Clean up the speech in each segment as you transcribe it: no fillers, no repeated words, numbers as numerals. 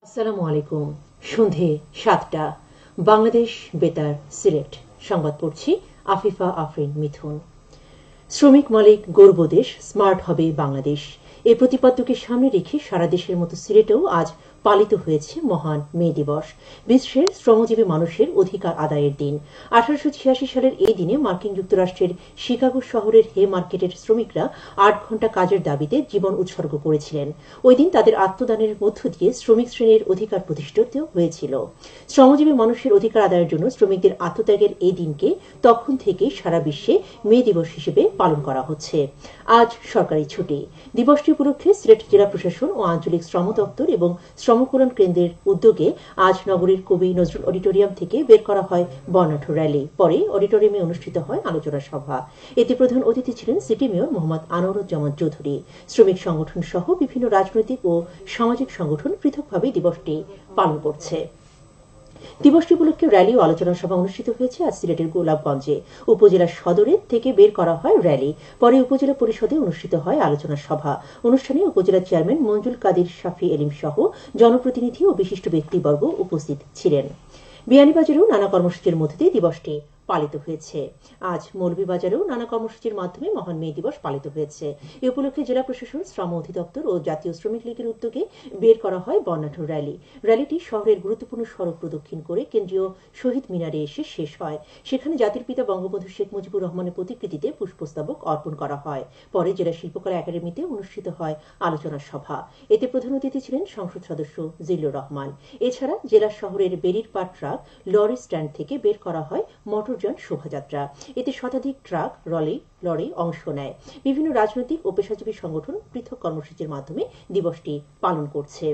আসসালামু আলাইকুম। সন্ধে ৭টা, বাংলাদেশ বেতার, সিলেট। সংবাদ পড়ছি আফিফা আফরিন মিথুন। শ্রমিক মালিক গর্ব দেশ, স্মার্ট হবে বাংলাদেশ। এই প্রতিপাদ্যকে সামনে রেখে সারা দেশের মতো সিলেটেও আজ পালিত হয়েছে মহান মে দিবস, বিশ্বের শ্রমজীবী মানুষের অধিকার আদায়ের দিন। 1886 সালের এই দিনে মার্কিন যুক্তরাষ্ট্রের শিকাগো শহরের হে মার্কেটের শ্রমিকরা 8 ঘণ্টা কাজের দাবিতে জীবন উৎসর্গ করেছিলেন। ওই দিন তাদের আত্মদানের মধ্য দিয়ে শ্রমিক শ্রেণীর অধিকার প্রতিষ্ঠিত হয়েছিল। শ্রমজীবী মানুষের অধিকার আদায়ের জন্য শ্রমিকদের আত্মত্যাগের এই দিনকে তখন থেকেই সারা বিশ্বে মে দিবস হিসেবে পালন করা হচ্ছে। আজ সরকারি ছুটি। দিবসটি উপলক্ষে সিলেট জেলা প্রশাসন ও আঞ্চলিক শ্রম দপ্তর এবং শ্রমকল্যাণ কেন্দ্রের উদ্যোগে আজ নগরীর কবি নজরুল অডিটোরিয়াম থেকে বের করা হয় বর্ণাঢ্য র্যালি। পরে অডিটোরিয়ামে অনুষ্ঠিত হয় আলোচনা সভা। এতে প্রধান অতিথি ছিলেন সিটি মেয়র মোহাম্মদ আনোয়ারুজ্জামান চৌধুরী। শ্রমিক সংগঠন সহ বিভিন্ন রাজনৈতিক ও সামাজিক সংগঠন পৃথকভাবে দিবসটি পালন করছে। দিবসটি উপলক্ষে র্যালি ও আলোচনা সভা অনুষ্ঠিত হয়েছে আজ সিলেটের গোলাপগঞ্জে। উপজেলা সদরে থেকে বের করা হয় র্যালি। পরে উপজেলা পরিষদে অনুষ্ঠিত হয় আলোচনা সভা। অনুষ্ঠানে উপজেলা চেয়ারম্যান মঞ্জুল কাদির শাফি এলিম সহ জনপ্রতিনিধি ও বিশিষ্ট ব্যক্তিবর্গ উপস্থিত ছিলেন। বিয়ানীবাজারেও নানা কর্মসূচির মধ্যে দিয়ে দিবসটি পালিত হয়েছে। আজ মৌলভীবাজারেও নানা কর্মসূচির মাধ্যমে মহান মে দিবস পালিত হয়েছে। এ উপলক্ষে জেলা প্রশাসন, শ্রম অধিদপ্তর ও জাতীয় শ্রমিক লীগের উদ্যোগে বের করা হয় বর্ণাঢ্য র্যালি। র্যালিটি শহরের গুরুত্বপূর্ণ সড়ক প্রদক্ষিণ করে কেন্দ্রীয় শহীদ মিনারে এসে শেষ হয়। সেখানে জাতির পিতা বঙ্গবন্ধু শেখ মুজিবুর রহমানের প্রতিকৃতিতে পুষ্পস্তবক অর্পণ করা হয়। পরে জেলা শিল্পকলা একাডেমিতে অনুষ্ঠিত হয় আলোচনা সভা। এতে প্রধান অতিথি ছিলেন সংসদ সদস্য জিল্লুর রহমান। এছাড়া জেলা শহরের বেরিরপাড় ট্রাক লরি স্ট্যান্ড থেকে বের করা হয় মোটরযান শোভাযাত্রা। এতে শতাধিক ট্রাক লরি অংশ নেয়। বিভিন্ন রাজনৈতিক ও পেশাজীবী সংগঠন পৃথক কর্মসূচির মাধ্যমে দিবসটি পালন করছে।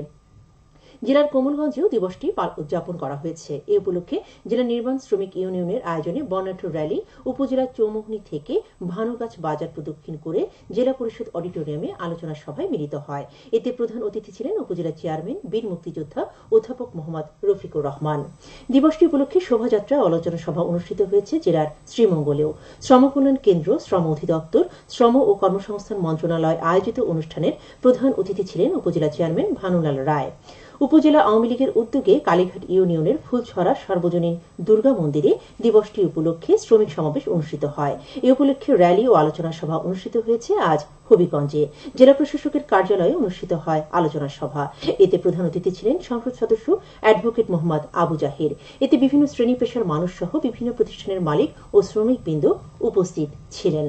জেলার কোমলগঞ্জেও দিবসটি উদযাপন করা হয়েছে। এ উপলক্ষে জেলা নির্মাণ শ্রমিক ইউনিয়নের আয়োজনে বর্ণাঢ্য র্যালি উপজেলার চৌমুহনী থেকে ভানুগাছ বাজার প্রদক্ষিণ করে জেলা পরিষদ অডিটোরিয়ামে আলোচনা সভায় মিলিত হয়। এতে প্রধান অতিথি ছিলেন উপজেলা চেয়ারম্যান বীর মুক্তিযোদ্ধা অধ্যাপক মোহাম্মদ রফিকুর রহমান। দিবসটি উপলক্ষে শোভাযাত্রা ও আলোচনা সভা অনুষ্ঠিত হয়েছে জেলার শ্রীমঙ্গলেও। শ্রমকল্যাণ কেন্দ্র, শ্রম অধিদপ্তর, শ্রম ও কর্মসংস্থান মন্ত্রণালয় আয়োজিত অনুষ্ঠানের প্রধান অতিথি ছিলেন উপজেলা চেয়ারম্যান ভানুলাল রায়। উপজেলা আওয়ামী লীগের উদ্যোগে কালীঘাট ইউনিয়নের ফুলছড়া সর্বজনীন দুর্গা মন্দিরে দিবসটি উপলক্ষে শ্রমিক সমাবেশ অনুষ্ঠিত হয়। এ উপলক্ষে র্যালি ও আলোচনা সভা অনুষ্ঠিত হয়েছে আজ হবিগঞ্জে। জেলা প্রশাসকের কার্যালয়ে অনুষ্ঠিত হয় আলোচনা সভা। এতে প্রধান অতিথি ছিলেন সংসদ সদস্য অ্যাডভোকেট মোহাম্মদ আবু জাহির। এতে বিভিন্ন শ্রেণী পেশার মানুষ সহ বিভিন্ন প্রতিষ্ঠানের মালিক ও শ্রমিকবৃন্দ উপস্থিত ছিলেন।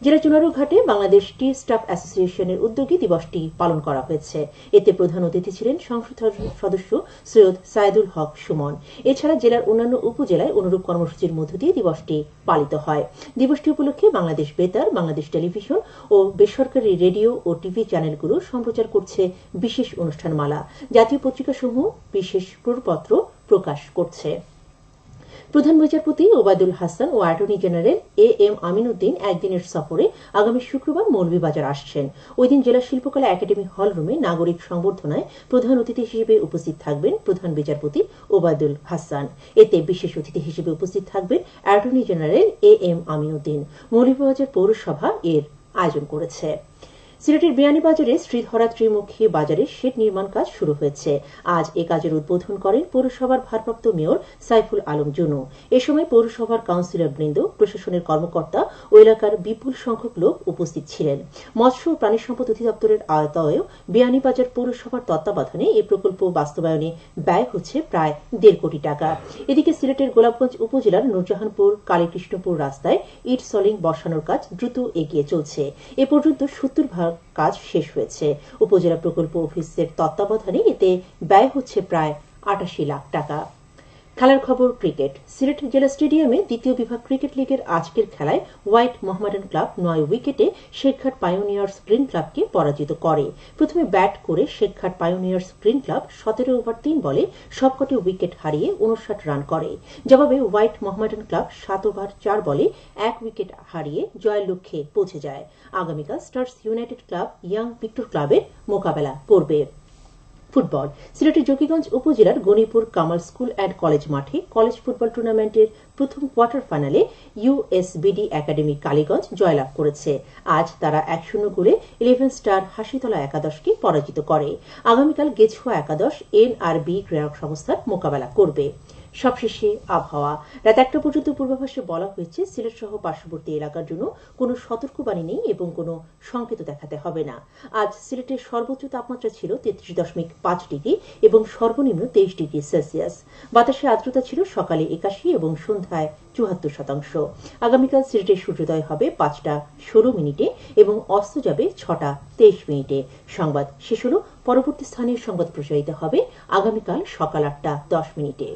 জেলা চুনারুঘাটে বাংলাদেশ টি স্টাফ অ্যাসোসিয়েশনের উদ্যোগে দিবসটি পালন করা হয়েছে। এতে প্রধান অতিথি ছিলেন সংসদ সদস্য সৈয়দ সাইদুল হক সুমন। এছাড়া জেলার অন্যান্য উপজেলায় অনুরূপ কর্মসূচির মধ্য দিয়ে দিবসটি পালিত হয়। দিবসটি উপলক্ষে বাংলাদেশ বেতার, বাংলাদেশ টেলিভিশন ও বেসরকারি রেডিও ও টিভি চ্যানেলগুলো সম্প্রচার করছে বিশেষ অনুষ্ঠানমালা। জাতীয় পত্রিকাসমূহ বিশেষ প্রপত্র প্রকাশ করছে। প্রধান বিচারপতি ওবায়দুল হাসান ও attorney general M Amin Uddin একদিনের সফরে আগামী শুক্রবার মৌলভীবাজার আসছেন। ওই দিন জেলা শিল্পকলা একাডেমি হল রুমে নাগরিক সংবর্ধনায় প্রধান অতিথি হিসেবে উপস্থিত থাকবেন প্রধান বিচারপতি ওবায়দুল হাসান। এতে বিশেষ অতিথি হিসেবে উপস্থিত থাকবেন attorney general M Amin Uddin. Moulvibazar পৌরসভা এর আয়োজন করেছে। সিলেটের বিয়ানীবাজারে শ্রীধরা ত্রিমুখী বাজারে শেড নির্মাণ কাজ শুরু হয়েছে। আজ এ কাজের উদ্বোধন করেন পৌরসভার ভারপ্রাপ্ত মেয়র সাইফুল আলম জুনু। এ সময় পৌরসভার কাউন্সিলরবৃন্দ, প্রশাসনের কর্মকর্তা ও এলাকার বিপুল সংখ্যক লোক উপস্থিত ছিলেন। মৎস্য ও প্রাণী সম্পদ অধিদপ্তরের আওতায়ও বিয়ানীবাজার পৌরসভার তত্ত্বাবধানে এই প্রকল্প বাস্তবায়নে ব্যয় হচ্ছে প্রায় 1.5 কোটি টাকা। এদিকে সিলেটের গোলাপগঞ্জ উপজেলার নূরজাহানপুর কালীকৃষ্ণপুর রাস্তায় ইট সলিং বসানোর কাজ দ্রুত এগিয়ে চলছে। এ পর্যন্ত 70% কাজ শেষ হয়েছে। উপজেলা প্রকল্প অফিসের তত্ত্বাবধানে এতে ব্যয় হচ্ছে প্রায় 88 লাখ টাকা। খেলার খবর ক্রিকেট। সিলেট জেলা স্টেডিয়ামে দ্বিতীয় বিভাগ ক্রিকেট লিগের আজকের খেলায় হোয়াইট মোহামেডান ক্লাব 9 উইকেটে শেখঘাট পাইওনিয়ার্স গ্রিন ক্লাবকে পরাজিত করে। প্রথমে ব্যাট করে শেখঘাট পাইওনিয়ার্স গ্রিন ক্লাব 17 ওভার 3 বলে সবকটি উইকেট হারিয়ে 59 রান করে। জবাবে হোয়াইট মোহামেডান ক্লাব 7 ওভার 4 বলে 1 উইকেট হারিয়ে জয়ের লক্ষ্যে পৌঁছে যায়। আগামীকাল stars United club young Victor ক্লাবের মোকাবেলা করবে। ফুটবল সিলেটের জকিগঞ্জ উপজেলার Ganipur Kamal school and college মাঠে কলেজ ফুটবল টুর্নামেন্টের প্রথম কোয়ার্টার ফাইনালে ইউএসবিডি একাডেমি কালীগঞ্জ জয়লাভ করেছে। আজ তারা 1-0 গোলে 11 স্টার হাসিতলা একাদশকে পরাজিত করে। আগামীকাল গেছুয়া একাদশ এনআরবি ক্রীড়া সংস্থার মোকাবেলা করবে। সবশেষে আবহাওয়া রাত 1টা পর্যন্ত পূর্বাভাসে বলা হয়েছে সিলেট সহ পার্শ্ববর্তী এলাকার জন্য কোনো সতর্কবাণী নেই এবং কোনো সংকেত দেখাতে হবে না। আজ সিলেটের সর্বোচ্চ তাপমাত্রা ছিল 33.5 ডিগ্রি এবং সর্বনিম্ন 23 ডিগ্রি সেলসিয়াস। বাতাসে আর্দ্রতা ছিল সকালে 81 এবং সন্ধ্যায় 74%। আগামীকাল সিলেটের সূর্যোদয় হবে 5টা 16 মিনিটে এবং অস্ত যাবে 6টা 23 মিনিটে। সংবাদ শেষ হল। পরবর্তী স্থানীয় সংবাদ প্রচারিত হবে আগামীকাল সকাল 8টা 10 মিনিটে।